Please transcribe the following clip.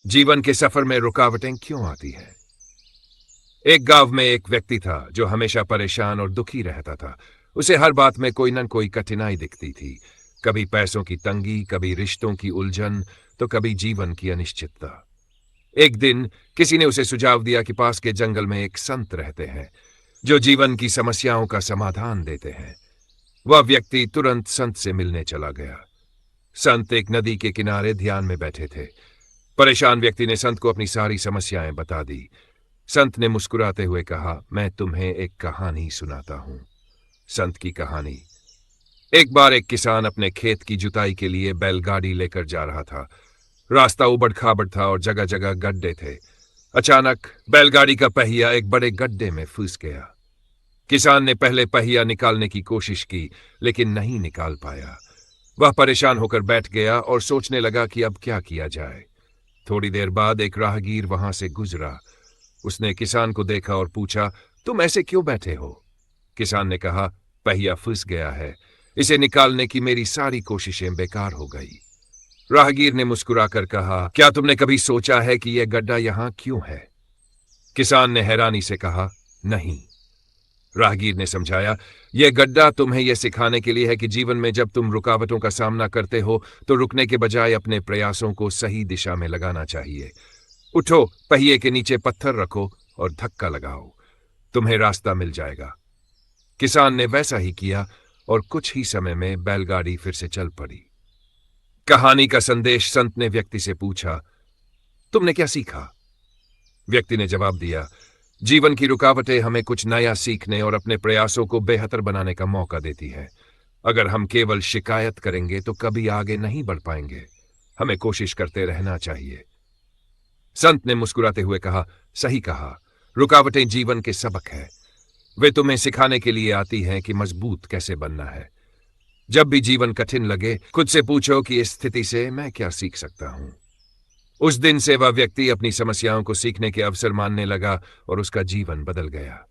जीवन के सफर में रुकावटें क्यों आती है। एक गांव में एक व्यक्ति था जो हमेशा परेशान और दुखी रहता था। उसे हर बात में कोई न कोई कठिनाई दिखती थी। कभी पैसों की तंगी, कभी रिश्तों की उलझन, तो कभी जीवन की अनिश्चितता। एक दिन किसी ने उसे सुझाव दिया कि पास के जंगल में एक संत रहते हैं जो जीवन की समस्याओं का समाधान देते हैं। वह व्यक्ति तुरंत संत से मिलने चला गया। संत एक नदी के किनारे ध्यान में बैठे थे। परेशान व्यक्ति ने संत को अपनी सारी समस्याएं बता दी। संत ने मुस्कुराते हुए कहा, मैं तुम्हें एक कहानी सुनाता हूं। संत की कहानी। एक बार एक किसान अपने खेत की जुताई के लिए बैलगाड़ी लेकर जा रहा था। रास्ता उबड़ खाबड़ था और जगह जगह गड्ढे थे। अचानक बैलगाड़ी का पहिया एक बड़े गड्ढे में फंस गया। किसान ने पहले पहिया निकालने की कोशिश की, लेकिन नहीं निकाल पाया। वह परेशान होकर बैठ गया और सोचने लगा कि अब क्या किया जाए। थोड़ी देर बाद एक राहगीर वहां से गुजरा। उसने किसान को देखा और पूछा, तुम ऐसे क्यों बैठे हो? किसान ने कहा, पहिया फंस गया है, इसे निकालने की मेरी सारी कोशिशें बेकार हो गई। राहगीर ने मुस्कुराकर कहा, क्या तुमने कभी सोचा है कि यह गड्ढा यहां क्यों है? किसान ने हैरानी से कहा, नहीं। राहगीर ने समझाया, यह गड्ढा तुम्हें यह सिखाने के लिए है कि जीवन में जब तुम रुकावटों का सामना करते हो तो रुकने के बजाय अपने प्रयासों को सही दिशा में लगाना चाहिए। उठो, पहिए के नीचे पत्थर रखो और धक्का लगाओ, तुम्हें रास्ता मिल जाएगा। किसान ने वैसा ही किया और कुछ ही समय में बैलगाड़ी फिर से चल पड़ी। कहानी का संदेश। संत ने व्यक्ति से पूछा, तुमने क्या सीखा? व्यक्ति ने जवाब दिया, जीवन की रुकावटें हमें कुछ नया सीखने और अपने प्रयासों को बेहतर बनाने का मौका देती है। अगर हम केवल शिकायत करेंगे तो कभी आगे नहीं बढ़ पाएंगे। हमें कोशिश करते रहना चाहिए। संत ने मुस्कुराते हुए कहा, सही कहा, रुकावटें जीवन के सबक है। वे तुम्हें सिखाने के लिए आती हैं कि मजबूत कैसे बनना है। जब भी जीवन कठिन लगे, खुद से पूछो कि इस स्थिति से मैं क्या सीख सकता हूं। उस दिन से वह व्यक्ति अपनी समस्याओं को सीखने के अवसर मानने लगा और उसका जीवन बदल गया।